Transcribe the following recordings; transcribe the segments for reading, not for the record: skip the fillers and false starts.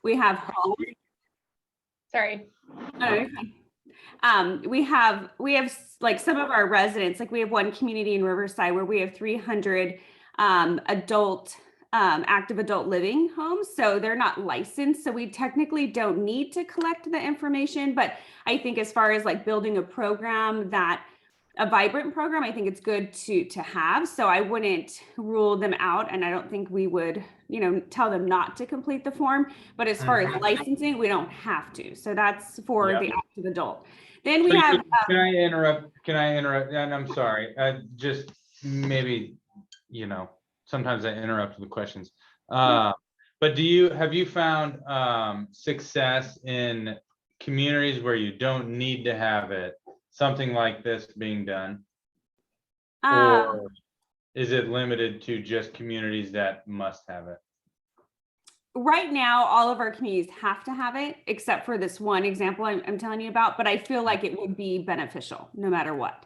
We have home. Sorry. Oh, okay. We have like some of our residents, like we have one community in Riverside where we have 300 active adult living homes. So they're not licensed. So we technically don't need to collect the information. But I think as far as like building a program a vibrant program, I think it's good to have. So I wouldn't rule them out. And I don't think we would, tell them not to complete the form. But as far as licensing, we don't have to. So that's for the active adult. Then we have. Can I interrupt? And I'm sorry. Just maybe, sometimes I interrupt with questions. But have you found success in communities where you don't need to have it, something like this being done? Or is it limited to just communities that must have it? Right now, all of our communities have to have it, except for this one example I'm telling you about, but I feel like it would be beneficial no matter what.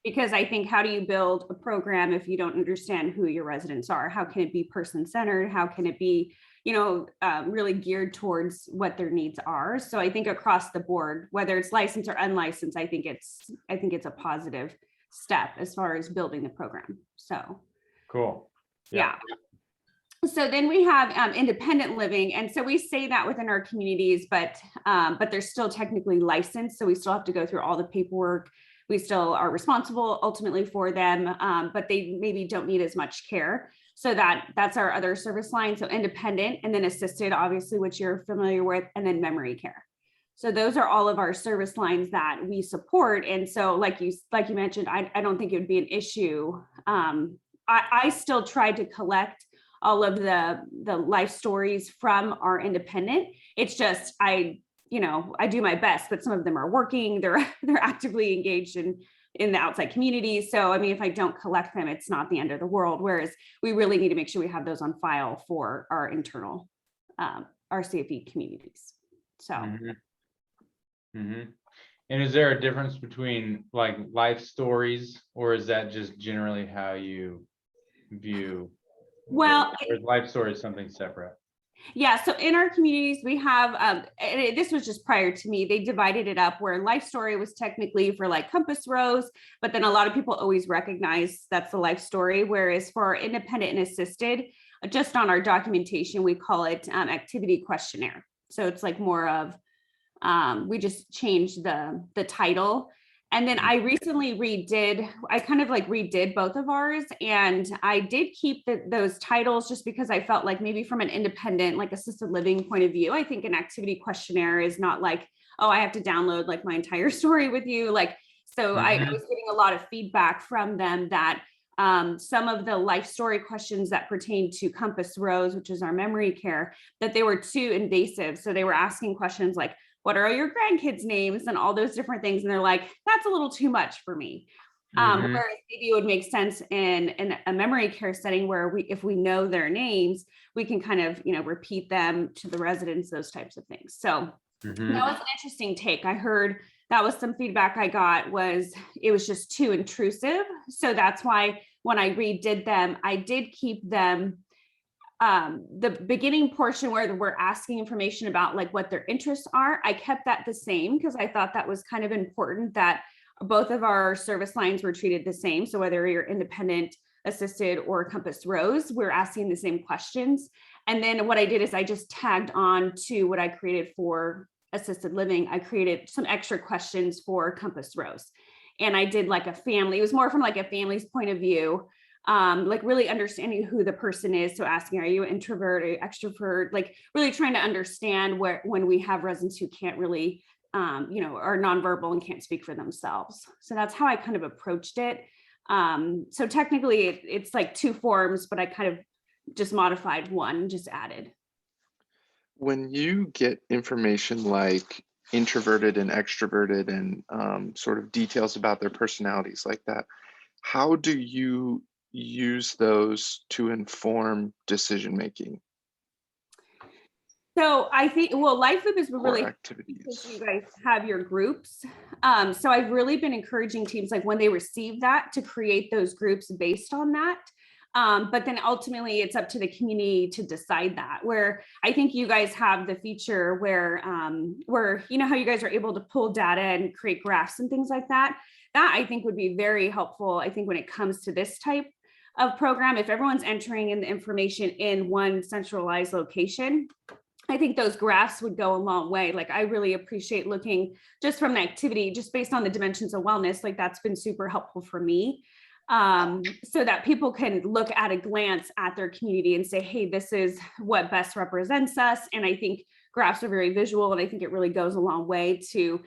Because I think, how do you build a program if you don't understand who your residents are? How can it be person-centered? How can it be, really geared towards what their needs are? So I think across the board, whether it's licensed or unlicensed, I think it's a positive step as far as building the program. So cool. Yeah. So then we have independent living. And so we say that within our communities, but they're still technically licensed. So we still have to go through all the paperwork. We still are responsible ultimately for them, but they maybe don't need as much care. So that's our other service line. So independent, and then assisted, obviously, which you're familiar with, and then memory care. So those are all of our service lines that we support. And so like you mentioned, I don't think it would be an issue. I still tried to collect all of the life stories from our independent. It's just, I do my best, but some of them are working, they're actively engaged in the outside community. So, I mean, if I don't collect them, it's not the end of the world. Whereas we really need to make sure we have those on file for our internal, our CFE communities. So. And is there a difference between like life stories, or is that just generally how you view? Well, life story is something separate. Yeah, so in our communities, we have, this was just prior to me, they divided it up where life story was technically for like compass rose, but then a lot of people always recognize that's the life story. Whereas for our independent and assisted, just on our documentation, we call it activity questionnaire. So it's like more of, we just changed the title. And then I recently redid both of ours, and I did keep those titles just because I felt like maybe from an independent, like assisted living point of view, I think an activity questionnaire is not like, oh, I have to download like my entire story with you. So I was getting a lot of feedback from them that some of the life story questions that pertain to Compass Rose, which is our memory care, that they were too invasive. So they were asking questions like, what are all your grandkids' names and all those different things? And they're like, that's a little too much for me. Whereas maybe it would make sense in a memory care setting where if we know their names, we can kind of, repeat them to the residents, those types of things. So that was an interesting take. I heard that was some feedback I got it was just too intrusive. So that's why when I redid them, I did keep them the beginning portion where we're asking information about like what their interests are. I kept that the same because I thought that was kind of important that both of our service lines were treated the same. So whether you're independent, assisted, or Compass Rose, we're asking the same questions. And then what I did is I just tagged on to what I created for assisted living. I created some extra questions for Compass Rose. And I did like a family, it was more from like a family's point of view. Like really understanding who the person is. So asking, are you an introvert or extrovert? Like really trying to understand when we have residents who can't really, are nonverbal and can't speak for themselves. So that's how I kind of approached it. So technically it's like two forms, but I kind of just modified one, just added. When you get information like introverted and extroverted and sort of details about their personalities like that, how do you use those to inform decision making? So I think, Life Loop is really activities. You guys have your groups. So I've really been encouraging teams, like when they receive that, to create those groups based on that. But then ultimately it's up to the community to decide that, where I think you guys have the feature where, you know, how you guys are able to pull data and create graphs and things like that. That I think would be very helpful. I think when it comes to this type of program, if everyone's entering in the information in one centralized location, I think those graphs would go a long way. Like, I really appreciate looking just from the activity, just based on the dimensions of wellness, like that's been super helpful for me. So that people can look at a glance at their community and say, hey, this is what best represents us. And I think graphs are very visual, and I think it really goes a long way to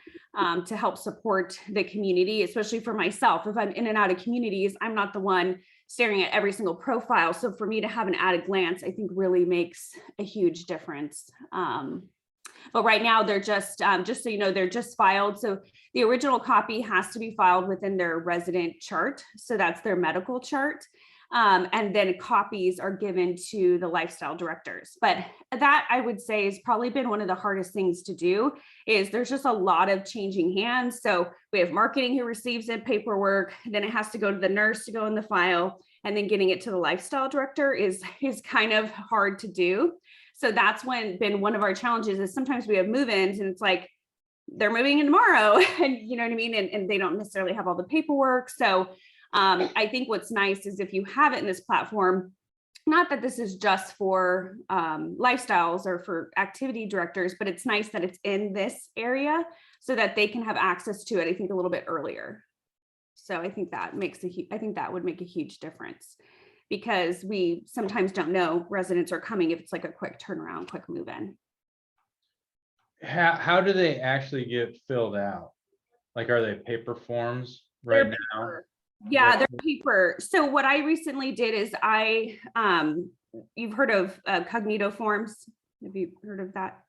help support the community, especially for myself. If I'm in and out of communities, I'm not the one staring at every single profile. So for me to have an at a glance, I think really makes a huge difference. But right now they're just so you know, they're just filed. So the original copy has to be filed within their resident chart. So that's their medical chart. And then copies are given to the lifestyle directors. But that, I would say, has probably been one of the hardest things to do. Is there's just a lot of changing hands. So we have marketing who receives the paperwork, then it has to go to the nurse to go in the file, and then getting it to the lifestyle director is kind of hard to do. So that's been one of our challenges, is sometimes we have move-ins and it's like, they're moving in tomorrow, and you know what I mean? And they don't necessarily have all the paperwork. So I think what's nice is if you have it in this platform, not that this is just for lifestyles or for activity directors, but it's nice that it's in this area so that they can have access to it, I think, a little bit earlier. So I think that would make a huge difference, because we sometimes don't know residents are coming if it's like a quick turnaround, quick move in. How do they actually get filled out? Like, are they paper forms right They're now? paper. Yeah, they're paper. So what I recently did is you've heard of Cognito forms? Have you heard of that?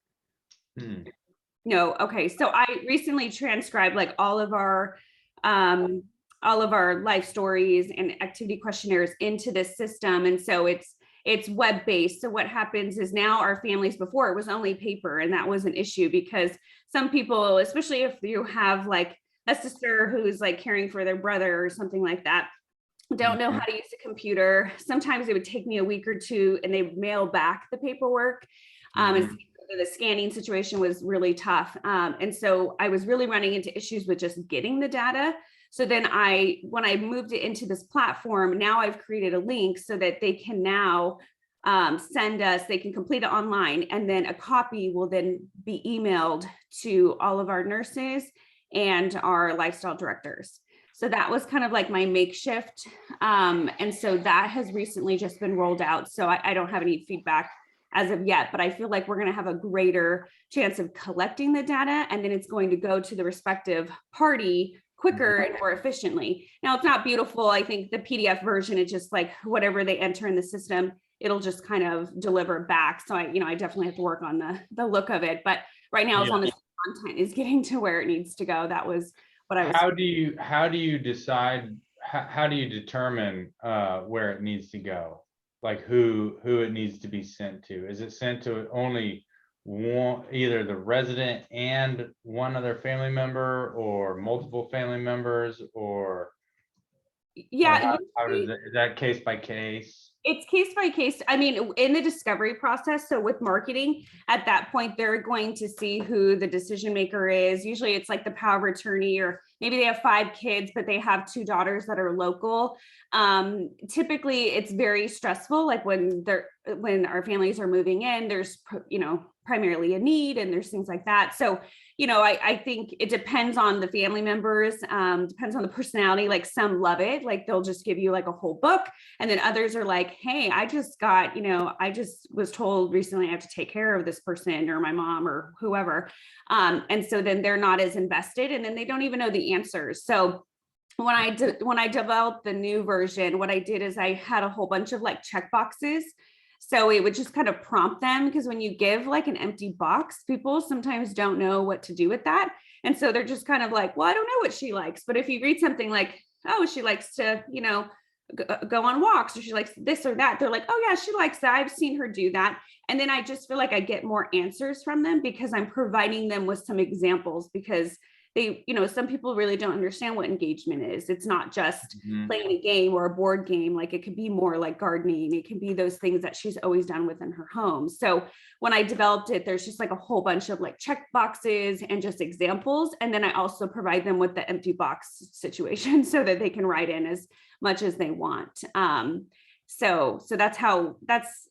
No. Okay. So I recently transcribed like all of our life stories and activity questionnaires into this system. And so it's web-based. So what happens is now our families, before it was only paper, and that was an issue because some people, especially if you have like a sister who's like caring for their brother or something like that, don't know how to use a computer. Sometimes it would take me a week or two and they would mail back the paperwork. And the scanning situation was really tough. And so I was really running into issues with just getting the data. So then when I moved it into this platform, now I've created a link so that they can now they can complete it online, and then a copy will then be emailed to all of our nurses and our lifestyle directors. So that was kind of like my makeshift. And so that has recently just been rolled out. So I don't have any feedback as of yet, but I feel like we're going to have a greater chance of collecting the data, and then it's going to go to the respective party quicker and more efficiently. Now, it's not beautiful. I think the PDF version is just like whatever they enter in the system, it'll just kind of deliver back. So I definitely have to work on the look of it. But right now, as long as the content is getting to where it needs to go, that was what I was. How do you decide? How do you determine where it needs to go? Like who it needs to be sent to? Is it sent to only one, either the resident and one other family member, or multiple family members, or Yeah, how does it, is that case by case? It's case by case. I mean, in the discovery process, so with marketing, at that point, they're going to see who the decision maker is. Usually it's like the power of attorney, or maybe they have 5 kids, but they have 2 daughters that are local. Typically, it's very stressful. Like when our families are moving in, there's, primarily a need, and there's things like that. So, I think it depends on the family members, depends on the personality. Like some love it, like they'll just give you like a whole book. And then others are like, hey, I just was told recently I have to take care of this person, or my mom, or whoever. And so then they're not as invested, and then they don't even know the answers. So when I developed the new version, what I did is I had a whole bunch of like check boxes. So it would just kind of prompt them, because when you give like an empty box, people sometimes don't know what to do with that. And so they're just kind of like, well, I don't know what she likes. But if you read something like, oh, she likes to, go on walks, or she likes this or that, they're like, oh yeah, she likes that. I've seen her do that. And then I just feel like I get more answers from them, because I'm providing them with some examples, because some people really don't understand what engagement is. It's not just Mhm. playing a game or a board game. Like, it could be more like gardening. It can be those things that she's always done within her home. So when I developed it, there's just like a whole bunch of like check boxes and just examples. And then I also provide them with the empty box situation so that they can write in as much as they want. So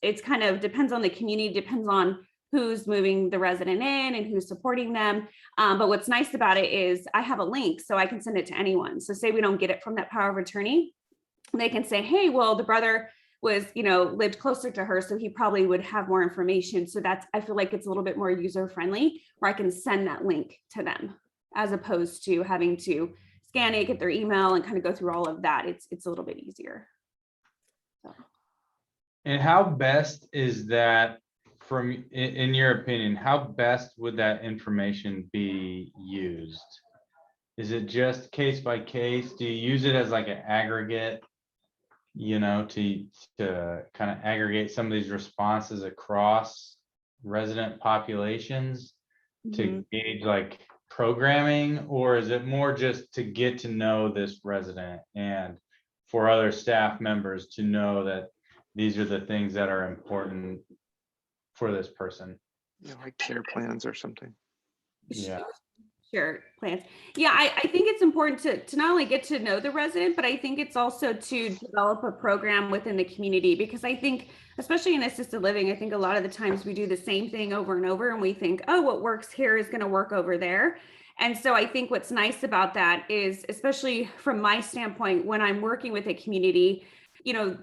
it's kind of depends on the community, depends on who's moving the resident in and who's supporting them. But what's nice about it is I have a link so I can send it to anyone. So say we don't get it from that power of attorney, they can say, hey, well, the brother was, lived closer to her, so he probably would have more information. So I feel like it's a little bit more user friendly, where I can send that link to them, as opposed to having to scan it, get their email, and kind of go through all of that. It's a little bit easier. And how best is that, in your opinion, how best would that information be used? Is it just case by case? Do you use it as like an aggregate, to kind of aggregate some of these responses across resident populations to gauge like programming, or is it more just to get to know this resident and for other staff members to know that these are the things that are important for this person? Like care plans or something. Yeah. Sure, plans. Yeah, I think it's important to not only get to know the resident, but I think it's also to develop a program within the community, because I think, especially in assisted living, I think a lot of the times we do the same thing over and over, and we think, oh, what works here is going to work over there. And so I think what's nice about that is, especially from my standpoint, when I'm working with a community,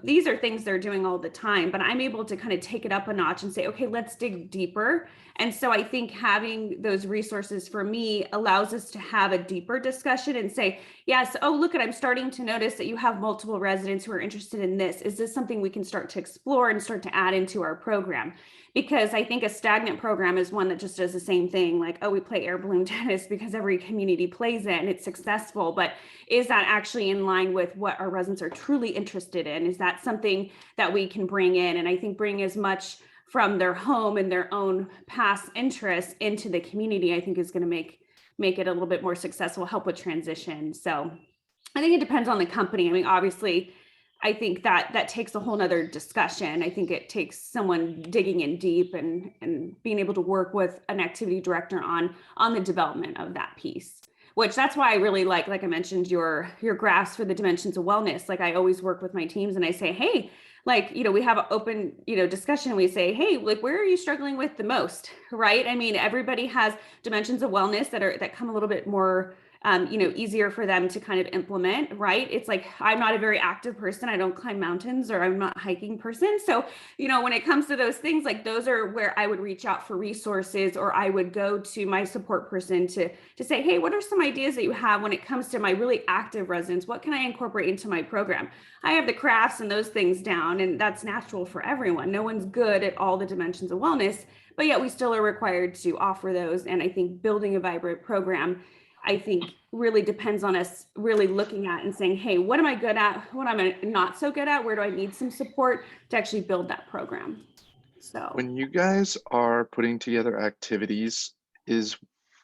these are things they're doing all the time, but I'm able to kind of take it up a notch and say, okay, let's dig deeper. And so I think having those resources for me allows us to have a deeper discussion and say, yes, oh, look, I'm starting to notice that you have multiple residents who are interested in this. Is this something we can start to explore and start to add into our program? Because I think a stagnant program is one that just does the same thing. Like, oh, we play air balloon tennis because every community plays it and it's successful. But is that actually in line with what our residents are truly interested in? Is that something that we can bring in? And I think bring as much from their home and their own past interests into the community, I think is going to make it a little bit more successful, help with transition. So I think it depends on the company. I mean, obviously, I think that takes a whole nother discussion. I think it takes someone digging in deep and being able to work with an activity director on the development of that piece. Which that's why I really like I mentioned, your graphs for the dimensions of wellness. Like, I always work with my teams and I say, hey, we have an open, discussion. We say, hey, where are you struggling with the most, right? I mean, everybody has dimensions of wellness that come a little bit more, easier for them to kind of implement, right? It's like, I'm not a very active person. I don't climb mountains, or I'm not a hiking person. So, when it comes to those things, like, those are where I would reach out for resources, or I would go to my support person to say, hey, what are some ideas that you have when it comes to my really active residents? What can I incorporate into my program? I have the crafts and those things down, and that's natural for everyone. No one's good at all the dimensions of wellness, but yet we still are required to offer those. And I think building a vibrant program, I think, really depends on us really looking at and saying, hey, what am I good at? What am I not so good at? Where do I need some support to actually build that program? So When you guys are putting together activities, is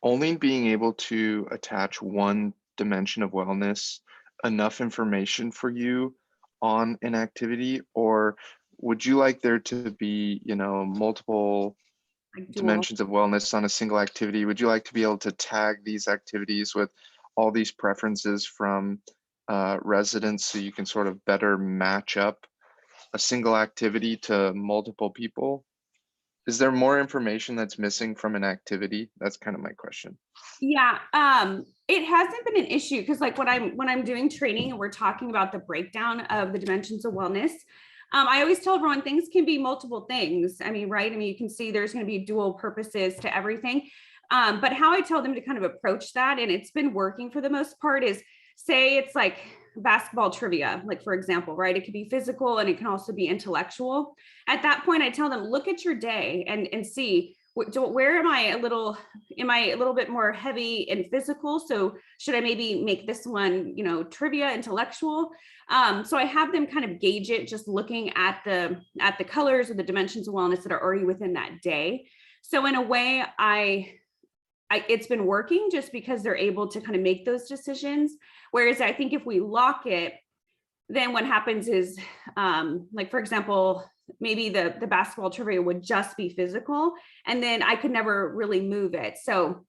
only being able to attach one dimension of wellness enough information for you on an activity, or would you like there to be, multiple dimensions of wellness on a single activity? Would you like to be able to tag these activities with all these preferences from residents, so you can sort of better match up a single activity to multiple people? Is there more information that's missing from an activity? That's kind of my question. Yeah, it hasn't been an issue, because when I'm doing training and we're talking about the breakdown of the dimensions of wellness, I always tell everyone things can be multiple things. I mean, right? I mean, you can see there's going to be dual purposes to everything. But how I tell them to kind of approach that, and it's been working for the most part, is say it's like basketball trivia, like, for example, right? It could be physical and it can also be intellectual. At that point, I tell them, look at your day and see, where am I a little bit more heavy in physical? So should I maybe make this one, trivia, intellectual? So I have them kind of gauge it just looking at the colors or the dimensions of wellness that are already within that day. So in a way, I it's been working just because they're able to kind of make those decisions. Whereas I think if we lock it, then what happens is, like, for example, maybe the basketball trivia would just be physical, and then I could never really move it. So,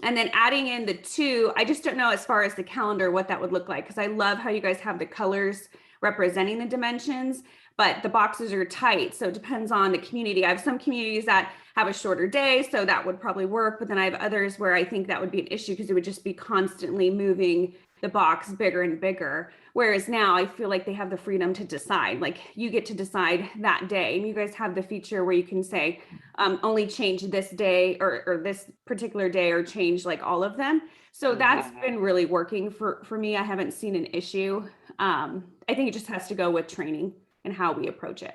and then adding in the 2, I just don't know as far as the calendar, what that would look like. Cause I love how you guys have the colors representing the dimensions, but the boxes are tight. So it depends on the community. I have some communities that have a shorter day, so that would probably work. But then I have others where I think that would be an issue because it would just be constantly moving the box bigger and bigger. Whereas now I feel like they have the freedom to decide, like you get to decide that day. And you guys have the feature where you can say, only change this day or this particular day, or change like all of them. So that's been really working for me. I haven't seen an issue. I think it just has to go with training and how we approach it.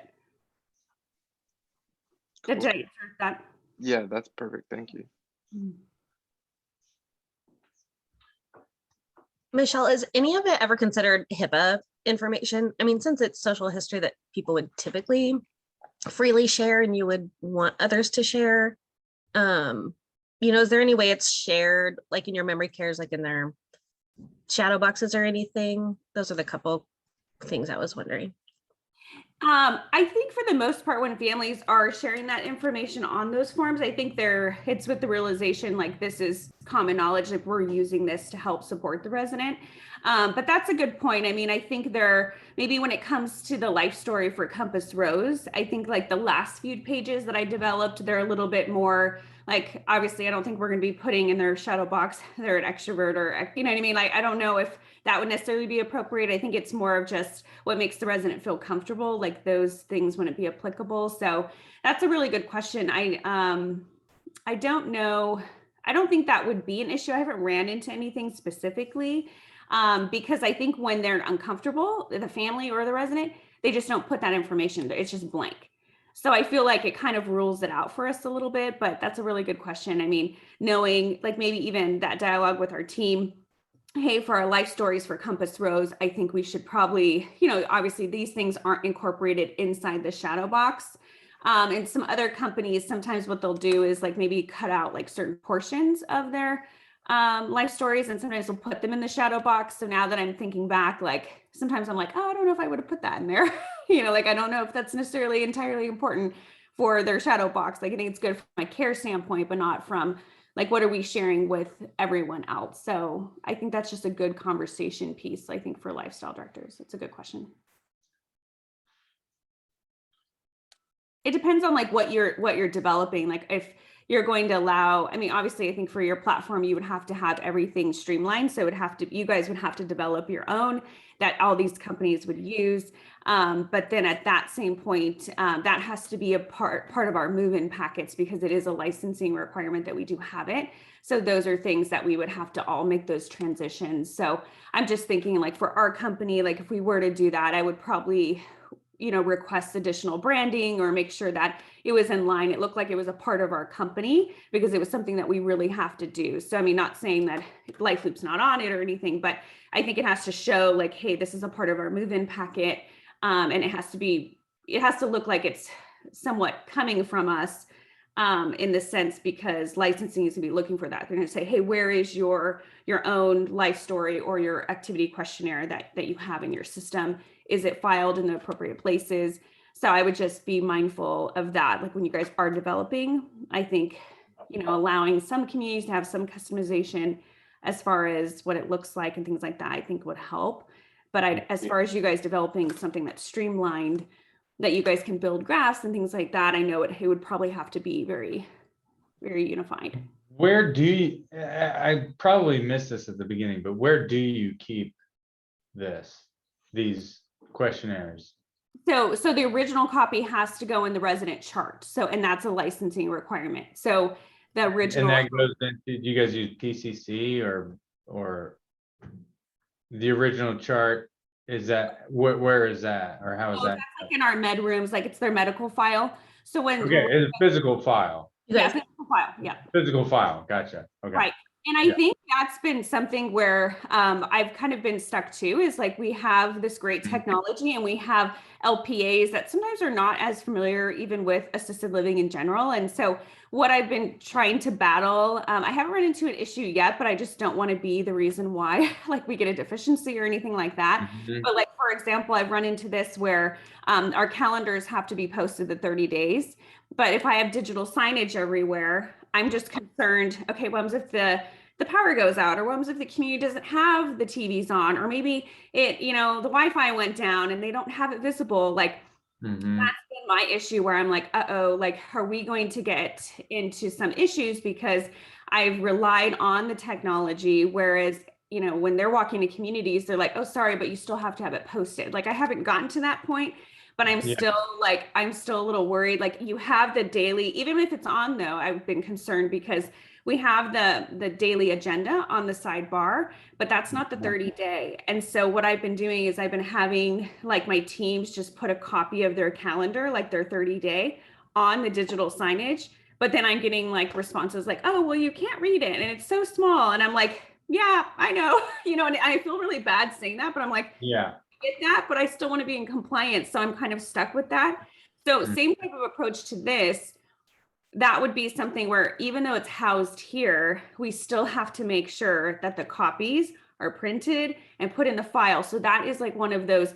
Did I answer that? Yeah, that's perfect. Thank you. Michelle, is any of it ever considered HIPAA information? I mean, since it's social history that people would typically freely share and you would want others to share, is there any way it's shared, like in your memory cares, like in their shadow boxes or anything? Those are the couple things I was wondering. I think for the most part, when families are sharing that information on those forms, I think it's with the realization like this is common knowledge, like we're using this to help support the resident. But that's a good point. I mean, I think maybe when it comes to the life story for Compass Rose, I think like the last few pages that I developed, they're a little bit more like, obviously I don't think we're going to be putting in their shadow box, they're an extrovert or, you know what I mean? Like, I don't know if that would necessarily be appropriate. I think it's more of just what makes the resident feel comfortable. Like those things wouldn't be applicable. So that's a really good question. I don't know. I don't think that would be an issue. I haven't ran into anything specifically because I think when they're uncomfortable, the family or the resident, they just don't put that information there. It's just blank. So I feel like it kind of rules it out for us a little bit, but that's a really good question. I mean, knowing like maybe even that dialogue with our team, hey, for our life stories for Compass Rose, I think we should probably, obviously these things aren't incorporated inside the shadow box. And some other companies, sometimes what they'll do is like maybe cut out like certain portions of their life stories, and sometimes they'll put them in the shadow box. So now that I'm thinking back, like sometimes I'm like, oh, I don't know if I would have put that in there. Like I don't know if that's necessarily entirely important for their shadow box. Like I think it's good from my care standpoint, but not from like what are we sharing with everyone else. So I think that's just a good conversation piece, I think, for lifestyle directors. It's a good question. It depends on like what you're developing. Like if you're going to allow, I mean, obviously I think for your platform, you would have to have everything streamlined. So you guys would have to develop your own that all these companies would use. But then at that same point, that has to be a part of our move-in packets because it is a licensing requirement that we do have it. So those are things that we would have to all make those transitions. So I'm just thinking like for our company, like if we were to do that, I would probably request additional branding or make sure that it was in line. It looked like it was a part of our company because it was something that we really have to do. So, I mean, not saying that Life Loop's not on it or anything, but I think it has to show like, hey, this is a part of our move-in packet. And it has to look like it's somewhat coming from us in the sense because licensing is gonna be looking for that. They're gonna say, hey, where is your own life story or your activity questionnaire that you have in your system? Is it filed in the appropriate places? So I would just be mindful of that. Like when you guys are developing, I think, allowing some communities to have some customization as far as what it looks like and things like that, I think would help. But as far as you guys developing something that's streamlined, that you guys can build graphs and things like that, I know it would probably have to be very, very unified. Where do you, I probably missed this at the beginning, but where do you keep these questionnaires? So the original copy has to go in the resident chart. So, and that's a licensing requirement. So the original. And that goes into, do you guys use PCC or the original chart? Is that, where is that? Or how is that? That's like in our med rooms, like it's their medical file. So when. Okay, it's a physical file. Yeah, physical file. Yeah. Physical file. Gotcha. Okay. Right. And I Yeah. think that's been something where I've kind of been stuck to is like we have this great technology and we have LPAs that sometimes are not as familiar even with assisted living in general. And so what I've been trying to battle, I haven't run into an issue yet, but I just don't want to be the reason why like we get a deficiency or anything like that. Mhm. But like, for example, I've run into this where our calendars have to be posted the 30 days. But if I have digital signage everywhere, I'm just concerned, okay, what if the power goes out, or what if the community doesn't have the TVs on, or maybe it, the Wi-Fi went down and they don't have it visible. Like Mhm. that's been my issue where I'm like, uh-oh, like, are we going to get into some issues because I've relied on the technology, whereas when they're walking to communities, they're like, oh, sorry, but you still have to have it posted. Like I haven't gotten to that point, but I'm Yeah. still a little worried. Like you have the daily, even if it's on though, I've been concerned because we have the daily agenda on the sidebar, but that's not the 30-day. And so what I've been doing is I've been having like my teams just put a copy of their calendar, like their 30-day on the digital signage. But then I'm getting like responses like, oh, well, you can't read it and it's so small. And I'm like, yeah, I know, and I feel really bad saying that, but I'm like, Yeah. get that, but I still want to be in compliance. So I'm kind of stuck with that. So same type of approach to this. That would be something where even though it's housed here, we still have to make sure that the copies are printed and put in the file. So that is like one of those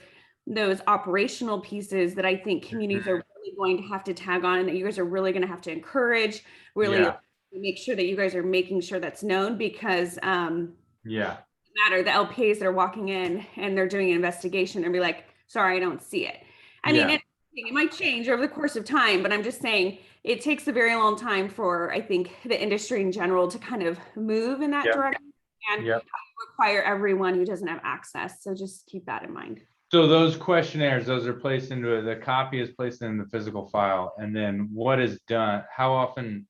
operational pieces that I think communities are really going to have to tag on, and that you guys are really going to have to encourage, really Yeah. make sure that you guys are making sure that's known, because Yeah. matter the LPAs that are walking in and they're doing an investigation and be like, sorry, I don't see it. I mean, Yeah. it might change over the course of time, but I'm just saying it takes a very long time for, I think, the industry in general to kind of move in that Yep. direction and Yep. require everyone who doesn't have access. So just keep that in mind. So those questionnaires, those are placed into the copy is placed in the physical file, and then what is done? How often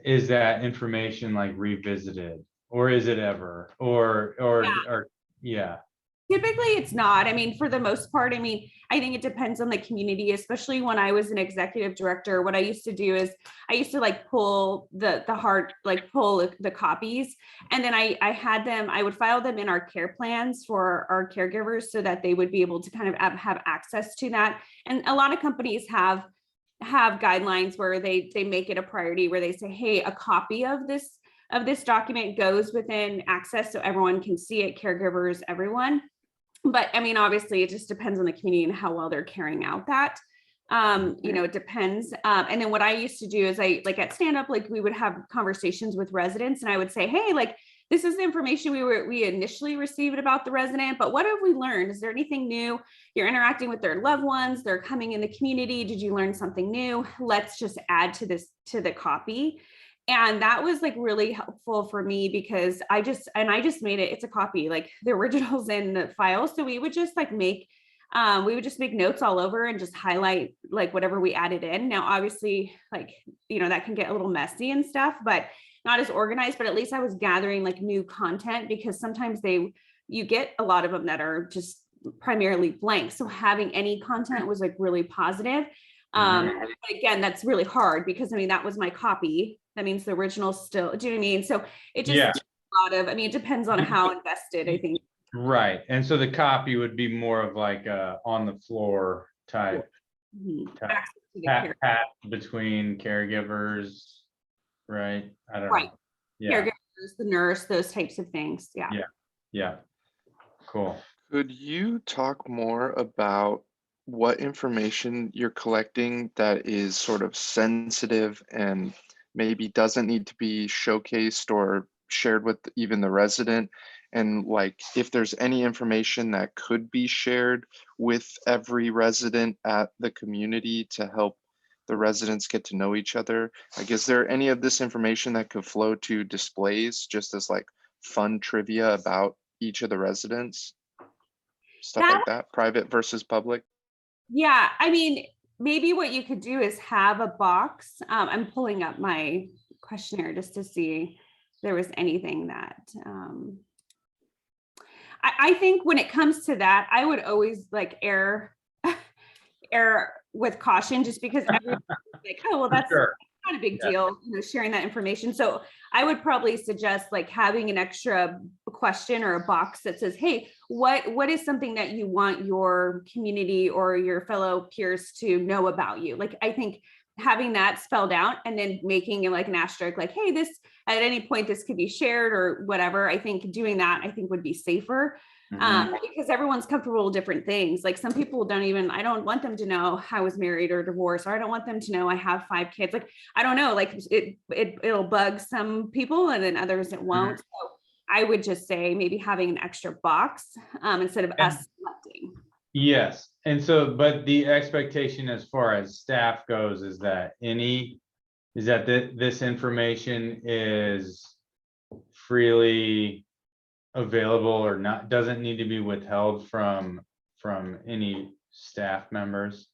is that information like revisited, or is it ever, or yeah. Typically it's not. I mean, for the most part, I mean, I think it depends on the community, especially when I was an executive director. What I used to do is I used to like pull the hard, like pull the copies. And then I had them, I would file them in our care plans for our caregivers so that they would be able to kind of have access to that. And a lot of companies have guidelines where they make it a priority, where they say, hey, a copy of this document goes within access so everyone can see it, caregivers, everyone. But I mean, obviously it just depends on the community and how well they're carrying out that. It depends. And then what I used to do is I, like at stand up, like we would have conversations with residents and I would say, hey, like, this is the information we initially received about the resident, but what have we learned? Is there anything new? You're interacting with their loved ones, they're coming in the community. Did you learn something new? Let's just add to the copy. And that was like really helpful for me because I just made it, it's a copy, like the originals in the file. So we would just like make notes all over and just highlight like whatever we added in. Now, obviously, like, that can get a little messy and stuff, but not as organized, but at least I was gathering like new content, because sometimes you get a lot of them that are just primarily blank. So having any content was like really positive. But again, that's really hard because I mean, that was my copy. That means the original still, do you know what I mean? So it just, a lot of, I mean, it depends on how invested, I think. Right. And so the copy would be more of like a on the floor type, Access to the care. pat between caregivers, right? I don't Right. know. Yeah. Caregivers, the nurse, those types of things. Yeah. Yeah. Yeah. Cool. Could you talk more about what information you're collecting that is sort of sensitive and maybe doesn't need to be showcased or shared with even the resident? And like, if there's any information that could be shared with every resident at the community to help the residents get to know each other, like, is there any of this information that could flow to displays just as like fun trivia about each of the residents? Stuff like that, private versus public. Yeah, I mean, maybe what you could do is have a box. I'm pulling up my questionnaire just to see if there was anything that I think when it comes to that, I would always like err with caution, just because everyone's like, oh, well, that's Sure. not a big Yeah. deal, sharing that information. So I would probably suggest like having an extra question or a box that says, hey, what is something that you want your community or your fellow peers to know about you? Like, I think having that spelled out and then making it like an asterisk, like, hey, this at any point this could be shared or whatever. I think doing that, I think would be safer. Because everyone's comfortable with different things. Like some people I don't want them to know I was married or divorced, or I don't want them to know I have 5 kids. Like, I don't know, like it'll bug some people and then others it won't. So I would just say maybe having an extra box instead of us selecting. Yes, and so, but the expectation as far as staff goes is that this information is freely available or not, doesn't need to be withheld from any staff members.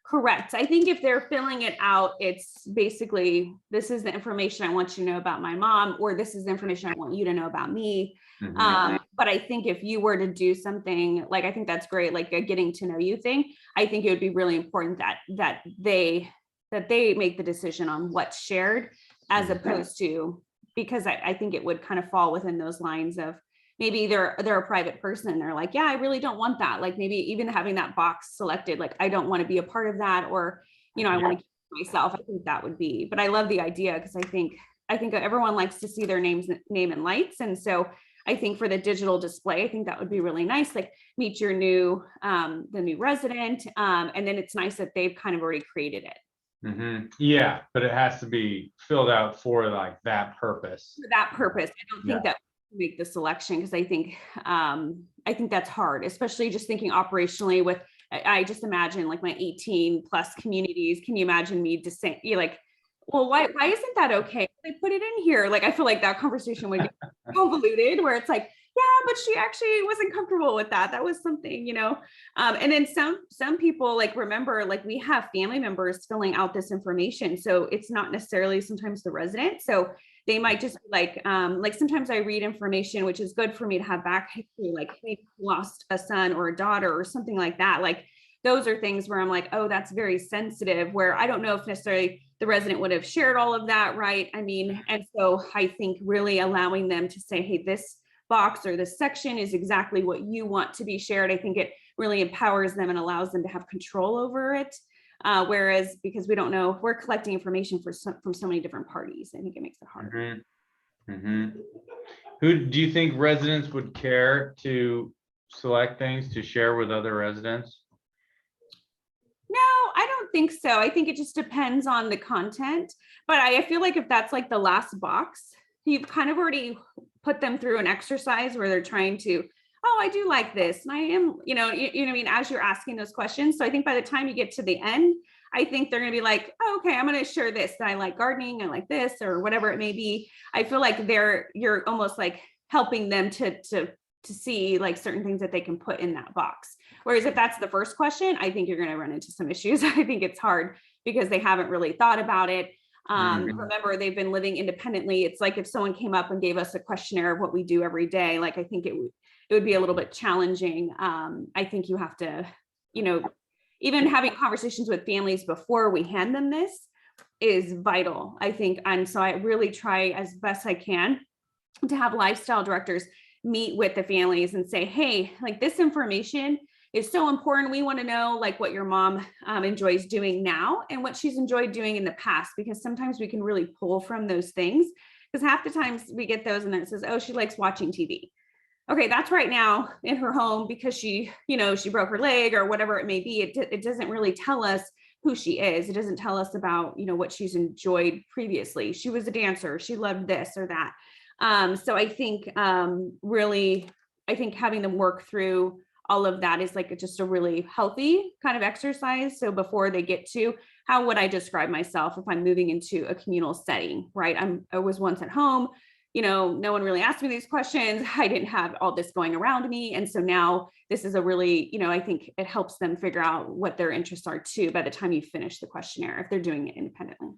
Correct. I think if they're filling it out, it's basically, this is the information I want you to know about my mom, or this is the information I want you to know about me. But I think if you were to do something like, I think that's great, like a getting to know you thing, I think it would be really important that they make the decision on what's shared as opposed to, because I think it would kind of fall within those lines of maybe they're a private person and they're like, yeah, I really don't want that. Like maybe even having that box selected, like, I don't want to be a part of that, or, I want to keep myself. I think that would be, but I love the idea because I think everyone likes to see their name in lights. And so I think for the digital display, I think that would be really nice. Like meet your the new resident. And then it's nice that they've kind of already created it. Yeah, but it has to be filled out for like that purpose. For that purpose. I don't think that make the selection because I think that's hard, especially just thinking operationally with, I just imagine like my 18 plus communities. Can you imagine me just saying, you're like, well, why isn't that okay? They put it in here. Like, I feel like that conversation would get convoluted where it's like, yeah, but she actually wasn't comfortable with that. That was something, and then some people like, remember, like we have family members filling out this information. So it's not necessarily sometimes the resident. So they might just be like sometimes I read information, which is good for me to have back history, like they lost a son or a daughter or something like that. Like those are things where I'm like, oh, that's very sensitive, where I don't know if necessarily the resident would have shared all of that. Right. I mean, and so I think really allowing them to say, hey, this box or this section is exactly what you want to be shared. I think it really empowers them and allows them to have control over it. Whereas because we don't know, we're collecting information from so many different parties. I think it makes it hard. Who do you think residents would care to select things to share with other residents? No, I don't think so. I think it just depends on the content. But I feel like if that's like the last box, you've kind of already put them through an exercise where they're trying to, oh, I do like this. And I am, you know what I mean, as you're asking those questions. So I think by the time you get to the end, I think they're going to be like, oh, okay, I'm going to share this. I like gardening. I like this, or whatever it may be. I feel like you're almost like helping them to see like certain things that they can put in that box. Whereas if that's the first question, I think you're going to run into some issues. I think it's hard because they haven't really thought about it. Remember, they've been living independently. It's like if someone came up and gave us a questionnaire of what we do every day, like I think it would be a little bit challenging. I think you have to, even having conversations with families before we hand them this is vital, I think. And so I really try as best I can to have lifestyle directors meet with the families and say, hey, like this information is so important. We want to know like what your mom enjoys doing now and what she's enjoyed doing in the past, because sometimes we can really pull from those things, because half the times we get those and then it says, oh, she likes watching TV. Okay, that's right now in her home because she broke her leg or whatever it may be. It doesn't really tell us who she is. It doesn't tell us about, what she's enjoyed previously. She was a dancer. She loved this or that. So I think having them work through all of that is like just a really healthy kind of exercise. So before they get to how would I describe myself if I'm moving into a communal setting, right? I was once at home, no one really asked me these questions. I didn't have all this going around me. And so now this is a really, I think it helps them figure out what their interests are too by the time you finish the questionnaire, if they're doing it independently.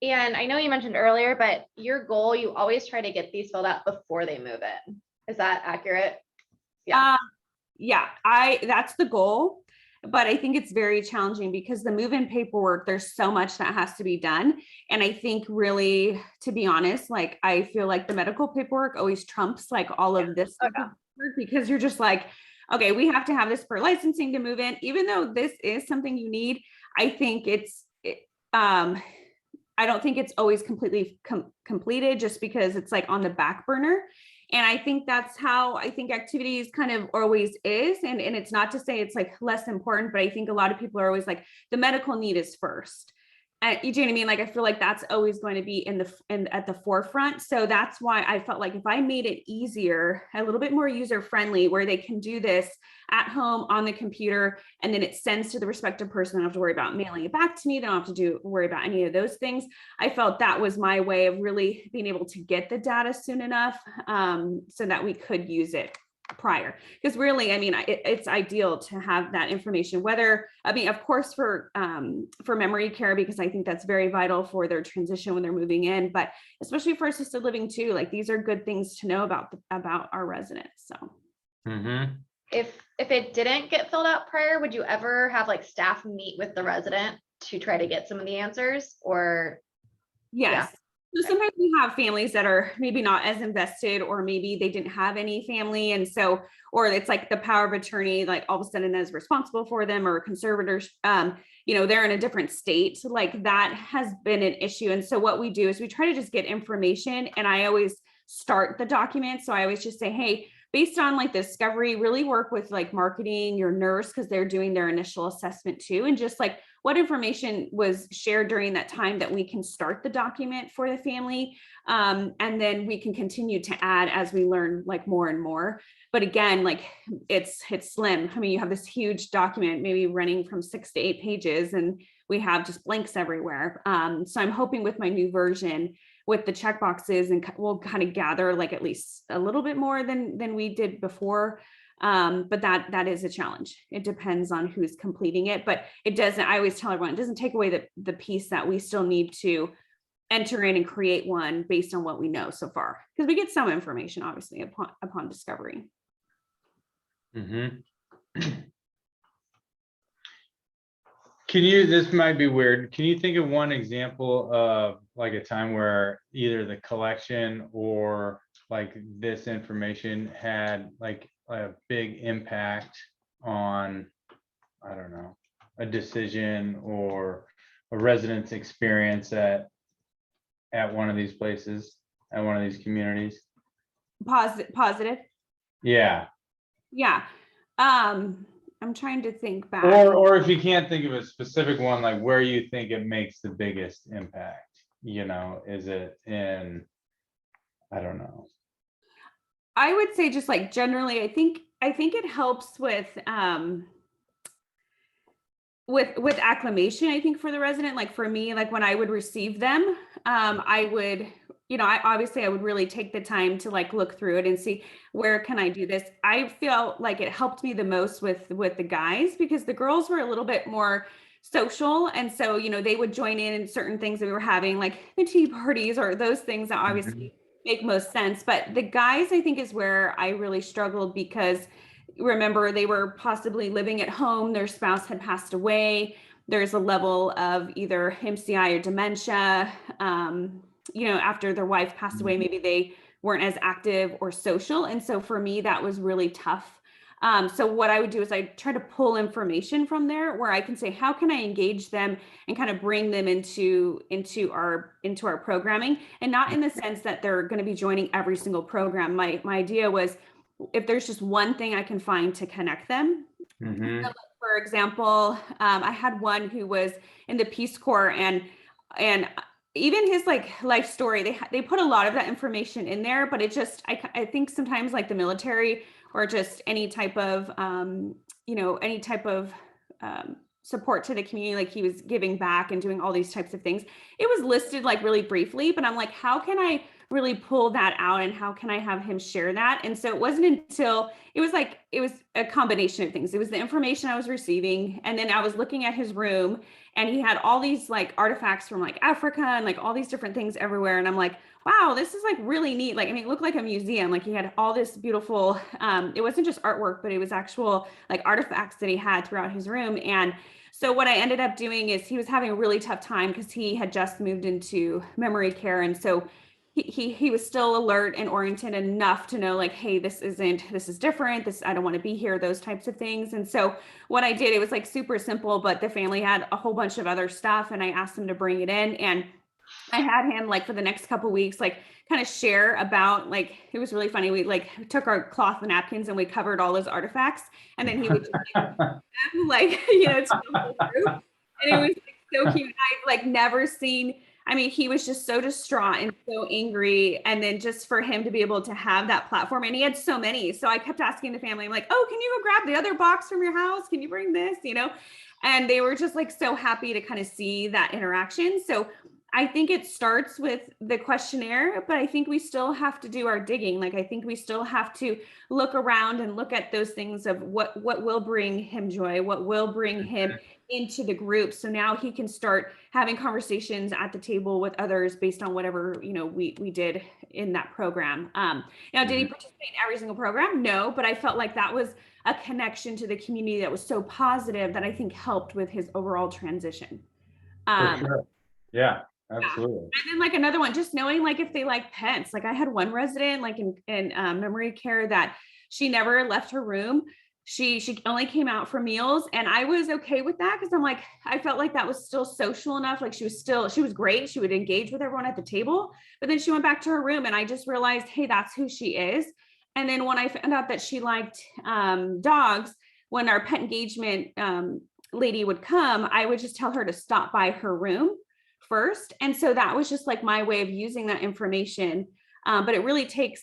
And I know you mentioned earlier, but your goal, you always try to get these filled out before they move in. Is that accurate? Yeah, that's the goal. but I think it's very challenging because the move-in paperwork, there's so much that has to be done. And I think really, to be honest, like I feel like the medical paperwork always trumps like all of this stuff because you're just like, okay, we have to have this for licensing to move in, even though this is something you need. I think I don't think it's always completely completed just because it's like on the back burner. And I think that's how I think activities kind of always is. And it's not to say it's like less important, but I think a lot of people are always like, the medical need is first. And you know what I mean? Like, I feel like that's always going to be at the forefront. So that's why I felt like if I made it easier, a little bit more user friendly, where they can do this at home on the computer, and then it sends to the respective person. I don't have to worry about mailing it back to me. They don't have to worry about any of those things. I felt that was my way of really being able to get the data soon enough so that we could use it prior. Because really, I mean, it's ideal to have that information, whether, I mean, of course, for memory care, because I think that's very vital for their transition when they're moving in, but especially for assisted living too, like these are good things to know about our residents. So if it didn't get filled out prior, would you ever have like staff meet with the resident to try to get some of the answers? Or yes. So sometimes we have families that are maybe not as invested, or maybe they didn't have any family. And so, or it's like the power of attorney, like all of a sudden is responsible for them, or conservators, you know, they're in a different state. So like that has been an issue. And so what we do is we try to just get information, and I always start the document. So I always just say, hey, based on like discovery, really work with like marketing, your nurse, because they're doing their initial assessment too. And just like what information was shared during that time that we can start the document for the family. And then we can continue to add as we learn like more and more. But again, like it's slim. I mean, you have this huge document, maybe running from 6 to 8 pages, and we have just blanks everywhere. So I'm hoping with my new version, with the checkboxes, and we'll kind of gather like at least a little bit more than we did before. But that is a challenge. It depends on who's completing it, but it doesn't, I always tell everyone, it doesn't take away the piece that we still need to enter in and create one based on what we know so far, because we get some information obviously upon discovery. Can you, this might be weird, can you think of one example of like a time where either the collection or like this information had like a big impact on, I don't know, a decision or a resident's experience at one of these places, at one of these communities? Positive. Yeah. Yeah. I'm trying to think back. Or if you can't think of a specific one, like where you think it makes the biggest impact, you know, is it in, I don't know. I would say just like generally, I think it helps with acclimation. I think for the resident, like for me, like when I would receive them, I would, you know, I would really take the time to like look through it and see where can I do this. I feel like it helped me the most with the guys, because the girls were a little bit more social, and so, you know, they would join in certain things that we were having, like the tea parties or those things that obviously make most sense. But the guys, I think, is where I really struggled, because remember, they were possibly living at home, their spouse had passed away, there's a level of either MCI or dementia, you know, after their wife passed away, maybe they weren't as active or social. And so for me, that was really tough. So what I would do is I try to pull information from there where I can say, how can I engage them and kind of bring them into our programming, and not in the sense that they're going to be joining every single program. My idea was, if there's just one thing I can find to connect them. So, for example, I had one who was in the Peace Corps, and even his like life story, they put a lot of that information in there, but it just, I think sometimes like the military or just any type of, you know, any type of support to the community, like he was giving back and doing all these types of things. It was listed like really briefly, but I'm like, how can I really pull that out and how can I have him share that? And so it wasn't until it was a combination of things. It was the information I was receiving, and then I was looking at his room, and he had all these like artifacts from like Africa and like all these different things everywhere. And I'm like, wow, this is like really neat. Like, I mean, it looked like a museum. Like he had all this beautiful, it wasn't just artwork, but it was actual like artifacts that he had throughout his room. And so what I ended up doing is he was having a really tough time because he had just moved into memory care. And so he was still alert and oriented enough to know like, hey, this is different. I don't want to be here, those types of things. And so what I did, it was like super simple, but the family had a whole bunch of other stuff and I asked them to bring it in. And I had him like for the next couple of weeks, like kind of share about like, it was really funny. We like took our cloth napkins and we covered all his artifacts. And then he would just like, you know, to the whole group. And it was like, so cute. I've like never seen, I mean, he was just so distraught and so angry. And then just for him to be able to have that platform, and he had so many. So I kept asking the family, I'm like, oh, can you go grab the other box from your house? Can you bring this, you know? And they were just like so happy to kind of see that interaction. So I think it starts with the questionnaire, but I think we still have to do our digging. Like, I think we still have to look around and look at those things of what will bring him joy, what will bring him into the group. So now he can start having conversations at the table with others based on whatever, you know, we did in that program. Now, did he participate in every single program? No, but I felt like that was a connection to the community that was so positive that I think helped with his overall transition. For sure. Yeah. Absolutely. And then like another one, just knowing like if they like pets. Like I had one resident like in memory care that she never left her room. She only came out for meals, and I was okay with that because I'm like, I felt like that was still social enough. Like she was great. She would engage with everyone at the table, but then she went back to her room, and I just realized, hey, that's who she is. And then when I found out that she liked dogs, when our pet engagement lady would come, I would just tell her to stop by her room first. And so that was just like my way of using that information. But it really takes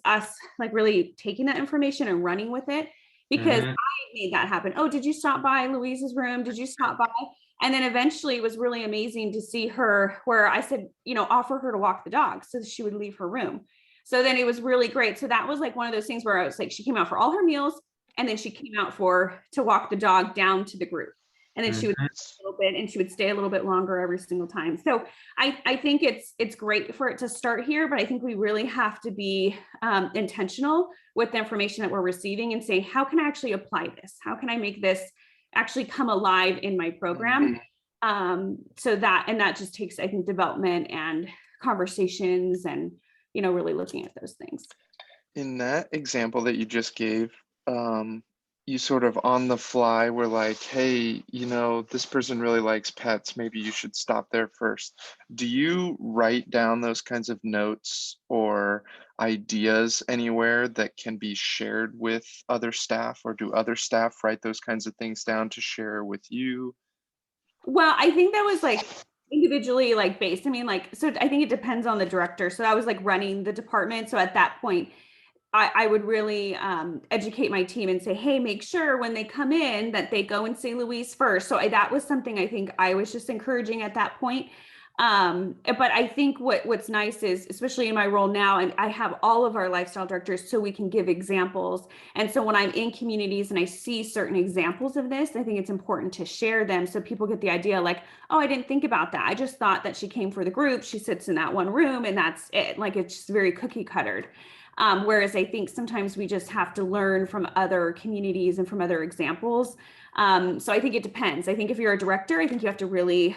us like really taking that information and running with it, because I made that happen. Oh, did you stop by Louise's room? Did you stop by? And then eventually it was really amazing to see her where I said, you know, offer her to walk the dog so she would leave her room. So then it was really great. So that was like one of those things where I was like, she came out for all her meals, and then she came out to walk the dog down to the group. And then she would a little bit, and she would stay a little bit longer every single time. So I think it's great for it to start here, but I think we really have to be intentional with the information that we're receiving and say, how can I actually apply this? How can I make this actually come alive in my program? So that just takes, I think, development and conversations and, you know, really looking at those things. In that example that you just gave, you sort of on the fly were like, hey, you know, this person really likes pets. Maybe you should stop there first. Do you write down those kinds of notes or ideas anywhere that can be shared with other staff, or do other staff write those kinds of things down to share with you? Well, I think that was like individually like based. I mean, like, so I think it depends on the director. So I was like running the department. So at that point, I would really educate my team and say, hey, make sure when they come in that they go and see Louise first. So that was something I think I was just encouraging at that point. But I think what's nice is, especially in my role now, and I have all of our lifestyle directors so we can give examples. And so when I'm in communities and I see certain examples of this, I think it's important to share them so people get the idea like, oh, I didn't think about that. I just thought that she came for the group. She sits in that one room and that's it. Like, it's just very cookie cuttered. Whereas I think sometimes we just have to learn from other communities and from other examples. So I think it depends. I think if you're a director, I think you have to really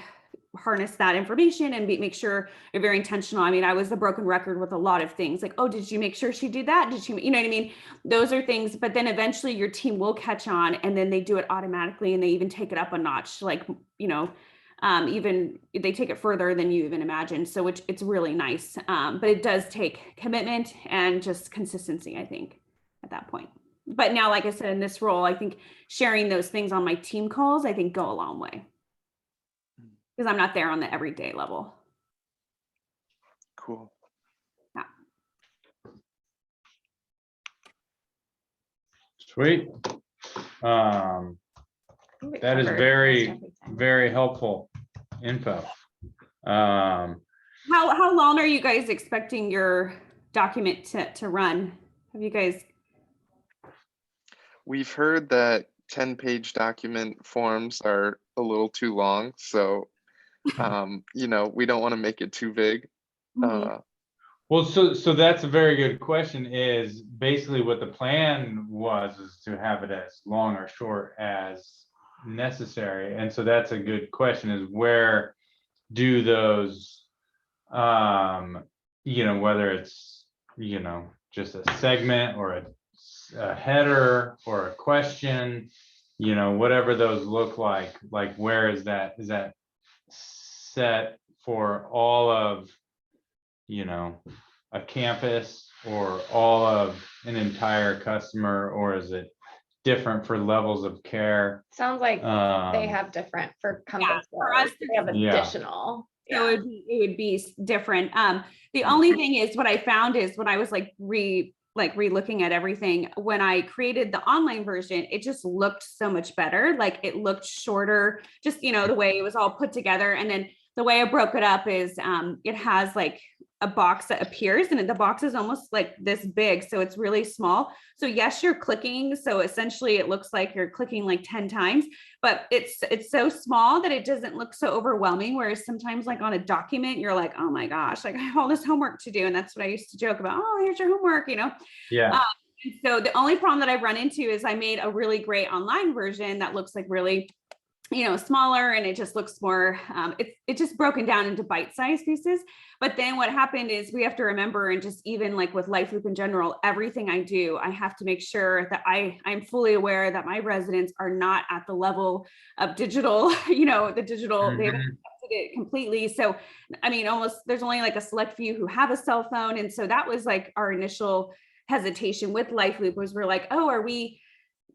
harness that information and make sure you're very intentional. I mean, I was a broken record with a lot of things like, oh, did you make sure she did that? Did she, you know what I mean? Those are things, but then eventually your team will catch on and then they do it automatically and they even take it up a notch. Like, you know, even they take it further than you even imagine. So it's really nice. But it does take commitment and just consistency, I think, at that point. But now, like I said, in this role, I think sharing those things on my team calls, I think go a long way. Because I'm not there on the everyday level. Cool. Yeah. Sweet. That is very, very helpful info. How long are you guys expecting your document to run? Have you guys? We've heard that 10-page document forms are a little too long, so we don't want to make it too big. Mhm. Well, so that's a very good question, is basically what the plan was, is to have it as long or short as necessary. And so that's a good question, is where do those, whether it's, just a segment or a header or a question, whatever those look like where is that set for all of, a campus or all of an entire customer, or is it different for levels of care? Sounds like they Um, have different for Yeah, Compass for us, Rose. They have Yeah. additional. So Yeah. it would be different. The only thing is what I found is when I was re-looking at everything, when I created the online version, it just looked so much better. Like it looked shorter, just, the way it was all put together. And then the way I broke it up is it has like a box that appears, and the box is almost like this big. So it's really small. So yes, you're clicking. So essentially it looks like you're clicking like 10 times, but it's so small that it doesn't look so overwhelming. Whereas sometimes like on a document, you're like, oh my gosh, like I have all this homework to do. And that's what I used to joke about. Oh, here's your homework, yeah. And so the only problem that I've run into is I made a really great online version that looks like really, smaller, and it just looks more, it's just broken down into bite-sized pieces. But then what happened is we have to remember, and just even like with Life Loop in general, everything I do, I have to make sure that I'm fully aware that my residents are not at the level of digital, the digital, they haven't Mhm. accepted it completely. So, I mean, almost there's only like a select few who have a cell phone. And so that was like our initial hesitation with Life Loop, was we're like, oh, are we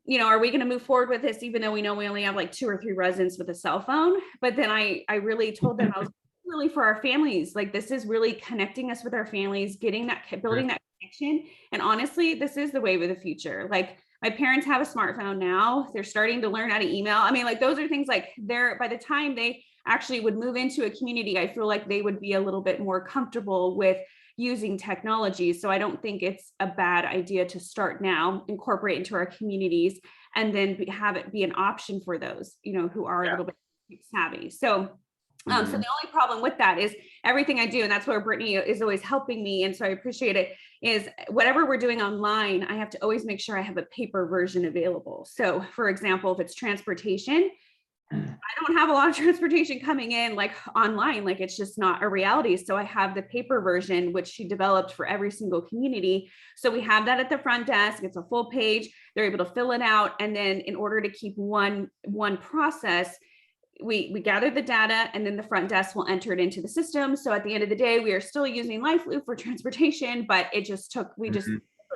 going to move forward with this, even though we know we only have like 2 or 3 residents with a cell phone? But then I really told them, I was really for our families, like this is really connecting us with our families, building that connection. And honestly, this is the wave of the future. Like my parents have a smartphone now. They're starting to learn how to email. I mean, like those are things like by the time they actually would move into a community, I feel like they would be a little bit more comfortable with using technology. So I don't think it's a bad idea to start now, incorporate into our communities, and then have it be an option for those, who are a little bit savvy. So so the only problem with that is everything I do, and that's where Brittany is always helping me, and so I appreciate it, is whatever we're doing online, I have to always make sure I have a paper version available. So for example, if it's transportation, I don't have a lot of transportation coming in like online, like it's just not a reality. So I have the paper version, which she developed for every single community. So we have that at the front desk. It's a full page. They're able to fill it out. And then in order to keep one process, we gather the data, and then the front desk will enter it into the system. So at the end of the day, we are still using Life Loop for transportation, but we just took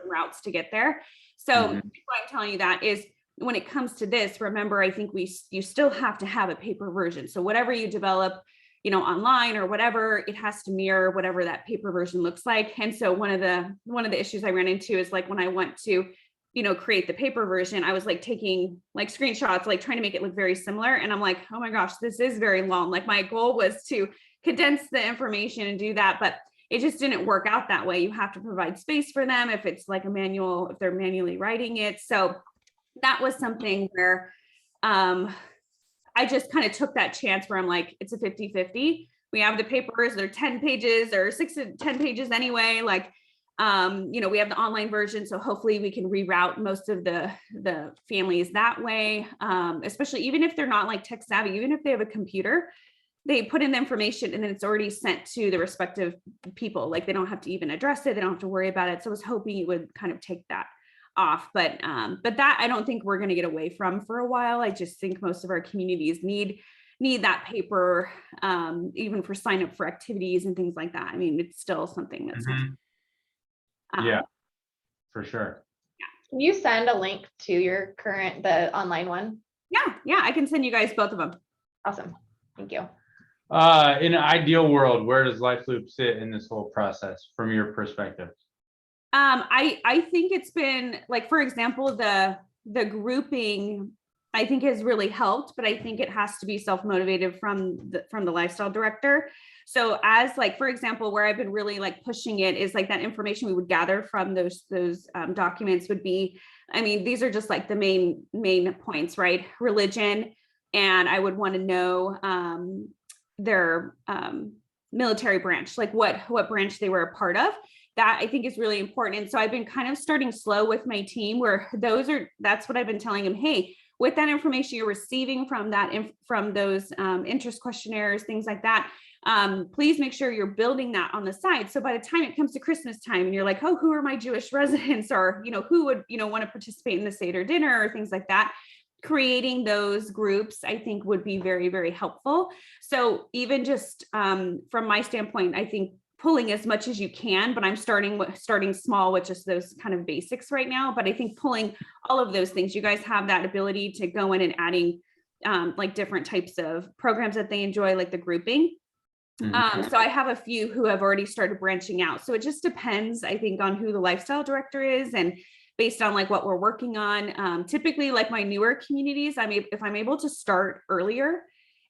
routes to get there. So what I'm telling you that is, when it comes to this, remember, I think you still have to have a paper version. So whatever you develop, online or whatever, it has to mirror whatever that paper version looks like. And so one of the issues I ran into is like when I went to, create the paper version, I was like taking like screenshots, like trying to make it look very similar. And I'm like, oh my gosh, this is very long. Like my goal was to condense the information and do that, but it just didn't work out that way. You have to provide space for them if it's like a manual, if they're manually writing it. So that was something where I just kind of took that chance where I'm like, it's a 50-50. We have the papers, they're 10 pages or 6 to 10 pages anyway. Like, we have the online version. So hopefully we can reroute most of the families that way. Especially even if they're not like tech savvy, even if they have a computer, they put in the information and then it's already sent to the respective people. Like they don't have to even address it. They don't have to worry about it. So I was hoping it would kind of take that off, but that I don't think we're going to get away from for a while. I just think most of our communities need that paper, even for sign up for activities and things like that. I mean, it's still something that's Yeah, for sure. Can you send a link to the online one? Yeah, I can send you guys both of them. Awesome, thank you. In an ideal world, where does Life Loop sit in this whole process from your perspective? I think it's been like, for example, the grouping I think has really helped, but I think it has to be self-motivated from the lifestyle director. So as like, for example, where I've been really like pushing it is like that information we would gather from those documents would be, I mean, these are just like the main points, right? Religion. And I would want to know their military branch, like what branch they were a part of. That I think is really important. And so I've been kind of starting slow with my team where that's what I've been telling them. Hey, with that information you're receiving from from those interest questionnaires, things like that, please make sure you're building that on the side. So by the time it comes to Christmas time and you're like, oh, who are my Jewish residents, or, who would, want to participate in the Seder dinner or things like that, creating those groups, I think would be very, very helpful. So even just from my standpoint, I think pulling as much as you can, but I'm starting small with just those kind of basics right now. But I think pulling all of those things, you guys have that ability to go in and adding like different types of programs that they enjoy, like the grouping. So I have a few who have already started branching out. So it just depends, I think, on who the lifestyle director is and based on like what we're working on. Typically, like my newer communities, if I'm able to start earlier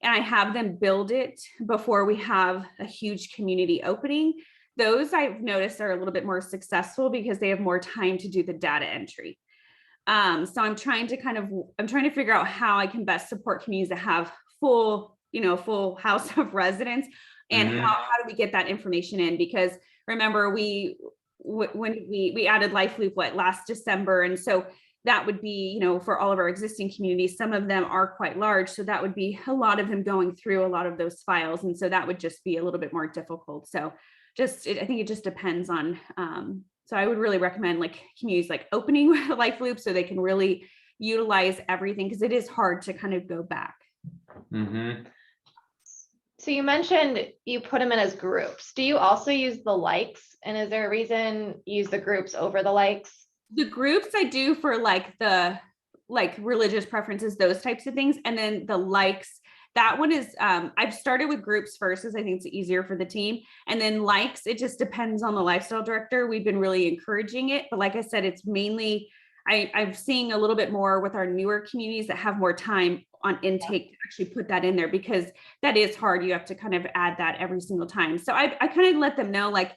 and I have them build it before we have a huge community opening, those I've noticed are a little bit more successful because they have more time to do the data entry. So I'm trying to figure out how I can best support communities that have full house of residents, and how do we get that information in? Because remember, when we added Life Loop last December, and so that would be, for all of our existing communities, some of them are quite large. So that would be a lot of them going through a lot of those files. And so that would just be a little bit more difficult. So I think it just depends on, so I would really recommend like communities like opening Life Loop so they can really utilize everything, because it is hard to kind of go back. So you mentioned you put them in as groups. Do you also use the likes? And is there a reason you use the groups over the likes? The groups I do for like the religious preferences, those types of things. And then the likes, that one is, I've started with groups first because I think it's easier for the team. And then likes, it just depends on the lifestyle director. We've been really encouraging it. But like I said, it's mainly, I'm seeing a little bit more with our newer communities that have more time on intake to actually put that in there, because that is hard. You have to kind of add that every single time. So I kind of let them know, like,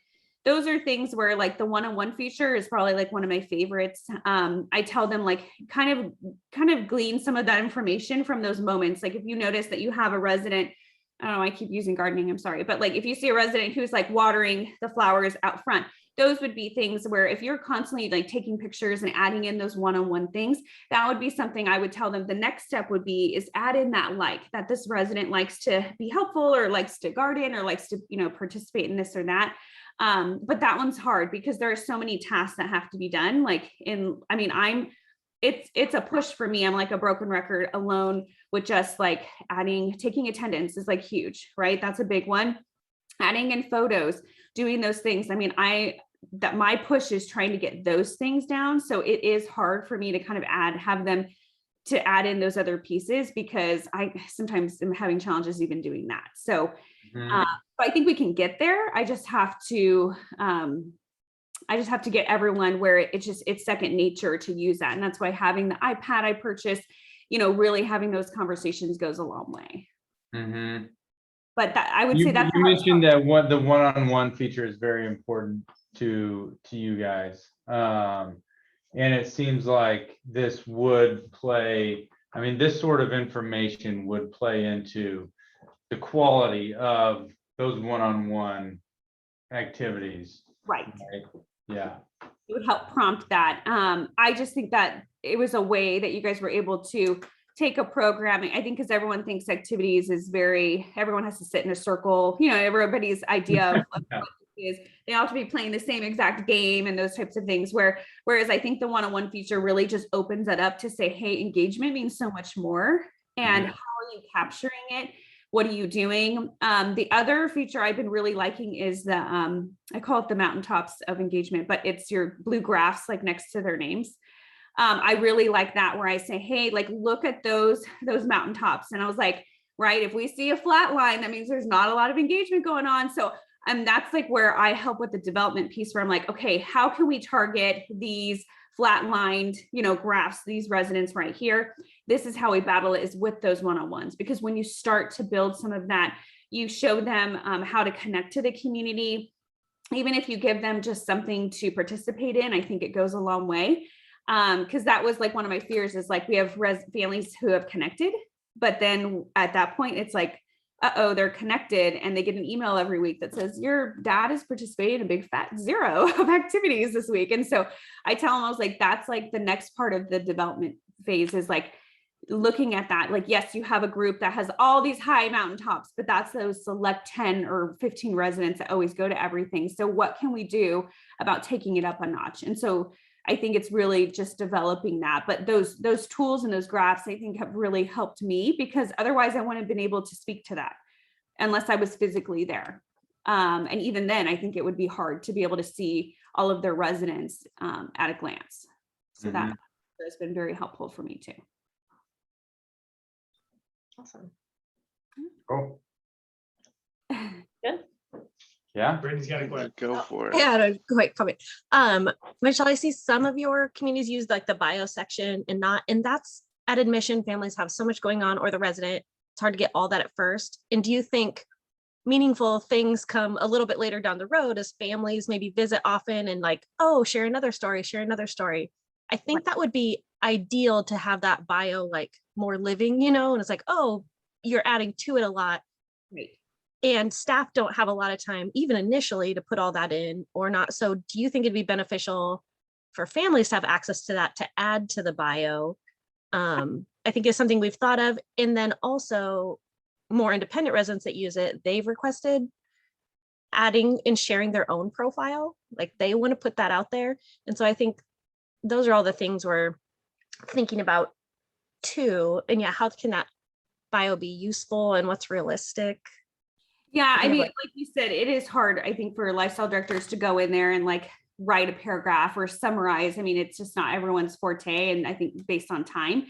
those are things where like the one-on-one feature is probably like one of my favorites. I tell them like kind of glean some of that information from those moments. Like if you notice that you have a resident, I don't know, I keep using gardening, I'm sorry, but like if you see a resident who's like watering the flowers out front, those would be things where if you're constantly like taking pictures and adding in those one-on-one things, that would be something I would tell them the next step would be is add in that this resident likes to be helpful or likes to garden or likes to, participate in this or that. But that one's hard because there are so many tasks that have to be done. Like it's a push for me. I'm like a broken record alone with just like taking attendance is like huge, right? That's a big one. Adding in photos, doing those things. That my push is trying to get those things down. So it is hard for me to kind of have them to add in those other pieces because I sometimes am having challenges even doing that. So I think we can get there. I just have to get everyone where it's second nature to use that. And that's why having the iPad I purchased, really having those conversations goes a long way. But I would say that's. You mentioned that the one-on-one feature is very important to you guys. And it seems like this would play, this sort of information would play into the quality of those one-on-one activities. Right. Yeah. It would help prompt that. I just think that it was a way that you guys were able to take a programming, I think, because everyone thinks activities is everyone has to sit in a circle, everybody's idea of what it is. They all have to be playing the same exact game and those types of things, whereas I think the one-on-one feature really just opens that up to say, hey, engagement means so much more. And how are you capturing it? What are you doing? The other feature I've been really liking is I call it the mountaintops of engagement, but it's your blue graphs like next to their names. I really like that where I say, hey, like, look at those mountaintops. And I was like, right, if we see a flat line, that means there's not a lot of engagement going on. So that's like where I help with the development piece where I'm like, okay, how can we target these flatlined, graphs, these residents right here. This is how we battle it, is with those one-on-ones, because when you start to build some of that, you show them how to connect to the community. Even if you give them just something to participate in, I think it goes a long way. Because that was like one of my fears, is like, we have families who have connected, but then at that point it's like, uh-oh, they're connected, and they get an email every week that says your dad is participating in a big fat 0 of activities this week. And so I tell them, I was like, that's like the next part of the development phase, is like looking at that. Like, yes, you have a group that has all these high mountaintops, but that's those select 10 or 15 residents that always go to everything. So what can we do about taking it up a notch? And so I think it's really just developing that. But those tools and those graphs, I think, have really helped me, because otherwise I wouldn't have been able to speak to that unless I was physically there. And even then, I think it would be hard to be able to see all of their residents at a glance. So that has been very helpful for me too. Awesome. Cool. Good. Yeah. Brittany's got a question. Go for it. I had a quick comment. Michelle, I see some of your communities use like the bio section and that's at admission. Families have so much going on, or the resident, it's hard to get all that at first. And do you think meaningful things come a little bit later down the road as families maybe visit often and like, oh, share another story. I think that would be ideal to have that bio like more living, and it's like, oh, you're adding to it a lot. Right. And staff don't have a lot of time, even initially, to put all that in or not. So do you think it'd be beneficial for families to have access to that, to add to the bio? I think is something we've thought of. And then also more independent residents that use it, they've requested adding and sharing their own profile. Like they want to put that out there. And so I think those are all the things we're thinking about too. And yeah, how can that bio be useful and what's realistic? Yeah, I Yeah, mean, but- like you said, it is hard, I think, for lifestyle directors to go in there and like write a paragraph or summarize. I mean, it's just not everyone's forte, and I think based on time.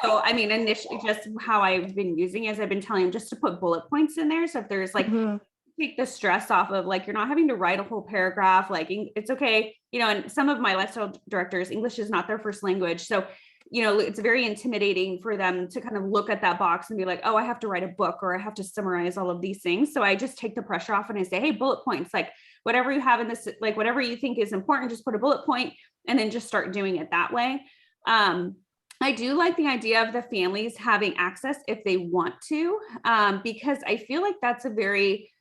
So, I mean, initially, just how I've been using is I've been telling them just to put bullet points in there. So if there's like, Mhm. take the stress off of like, you're not having to write a whole paragraph, like it's okay. And some of my lifestyle directors, English is not their first language. So it's very intimidating for them to kind of look at that box and be like, oh, I have to write a book or I have to summarize all of these things. So I just take the pressure off and I say, hey, bullet points, like whatever you have in this, like whatever you think is important, just put a bullet point and then just start doing it that way. I do like the idea of the families having access if they want to, because I feel like that's a very,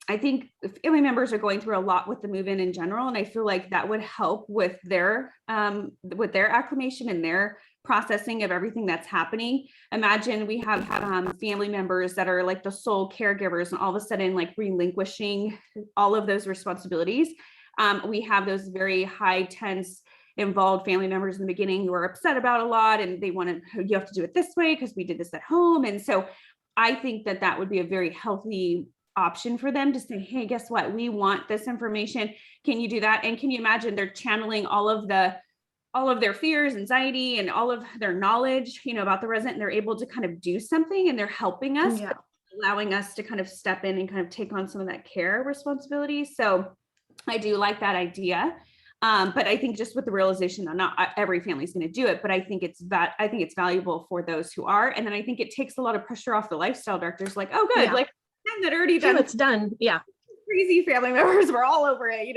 I think family members are going through a lot with the move-in in general, and I feel like that would help with their acclimation and their processing of everything that's happening. Imagine we have family members that are like the sole caregivers, and all of a sudden like relinquishing all of those responsibilities. We have those very high tense involved family members in the beginning who are upset about a lot, and they want to, you have to do it this way because we did this at home. And so I think that would be a very healthy option for them to say, hey, guess what? We want this information. Can you do that? And can you imagine they're channeling all of their fears, anxiety, and all of their knowledge, about the resident, and they're able to kind of do something, and they're helping us, Yeah. allowing us to kind of step in and kind of take on some of that care responsibility. So I do like that idea. But I think just with the realization that not every family is going to do it, but I think it's valuable for those who are. And then I think it takes a lot of pressure off the lifestyle directors, like, oh, good, Yeah. like I'm that already Phew, done. it's done. Yeah. Crazy family members were all over it,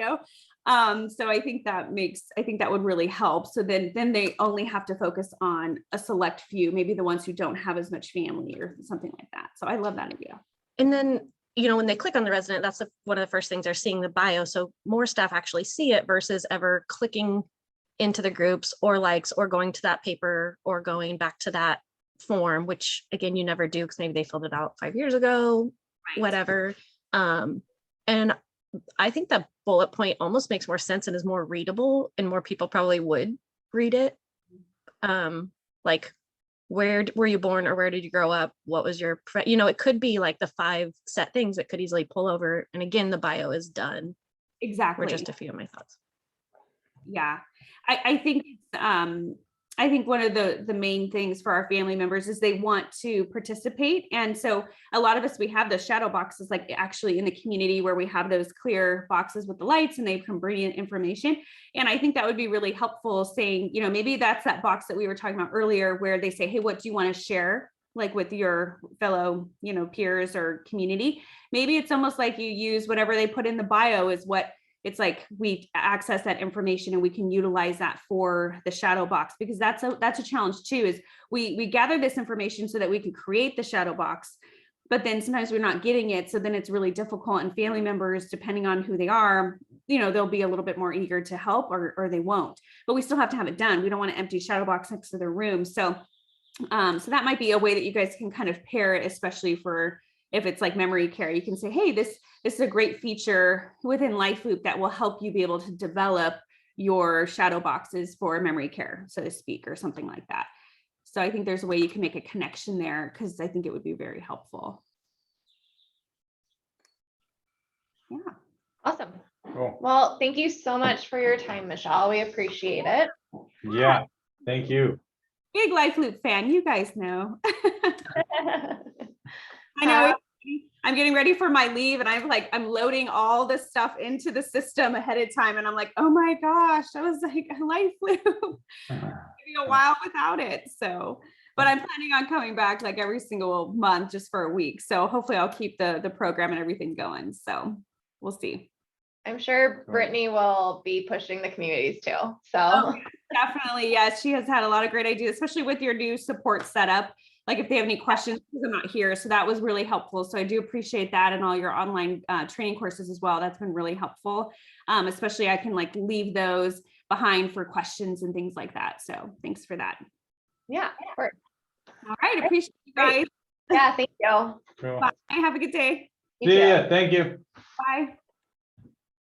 So I think that would really help. So then they only have to focus on a select few, maybe the ones who don't have as much family or something like that. So I love that idea. And then, when they click on the resident, that's one of the first things they're seeing, the bio. So more staff actually see it versus ever clicking into the groups or likes or going to that paper or going back to that form, which again, you never do because maybe they filled it out 5 years ago, Right. whatever. And I think that bullet point almost makes more sense and is more readable, and more people probably would read it. Like, where were you born, or where did you grow up? What was your, it could be like the 5 set things that could easily pull over. And again, the bio is done. Exactly. Were just a few of my thoughts. Yeah. I think it's I think one of the main things for our family members is they want to participate. And so a lot of us, we have those shadow boxes, like actually in the community where we have those clear boxes with the lights and they can bring in information. And I think that would be really helpful saying, you know, maybe that's that box that we were talking about earlier where they say, hey, what do you want to share? Like with your fellow, you know, peers or community. Maybe it's almost like you use whatever they put in the bio is what it's like we access that information and we can utilize that for the shadow box, because that's a challenge too, is we gather this information so that we can create the shadow box, but then sometimes we're not getting it. So then it's really difficult, and family members, depending on who they are, you know, they'll be a little bit more eager to help or they won't, but we still have to have it done. We don't want to empty shadow box next to their room. So that might be a way that you guys can kind of pair it, especially for if it's like memory care. You can say, hey, this is a great feature within Life Loop that will help you be able to develop your shadow boxes for memory care, so to speak, or something like that. So I think there's a way you can make a connection there, because I think it would be very helpful. Yeah. Awesome. Cool. Well, thank you so much for your time, Michelle. We appreciate it. Yeah, thank you. Big Life Loop fan, you guys know. I know. I'm getting ready for my leave and I'm loading all this stuff into the system ahead of time. And I'm like, oh my gosh, I was like a Life Loop. Maybe a while without it. So, but I'm planning on coming back like every single month just for a week. So hopefully I'll keep the program and everything going. So we'll see. I'm sure Brittany will be pushing the communities too. So Definitely. Yes. She has had a lot of great ideas, especially with your new support setup. Like if they have any questions, because I'm not here. So that was really helpful. So I do appreciate that, and all your online training courses as well. That's been really helpful. Especially I can like leave those behind for questions and things like that. So thanks for that. yeah, of course. All right. Appreciate you guys. Yeah, thank you. Cool. Bye. Have a good day. You See too. ya. Thank you. Bye.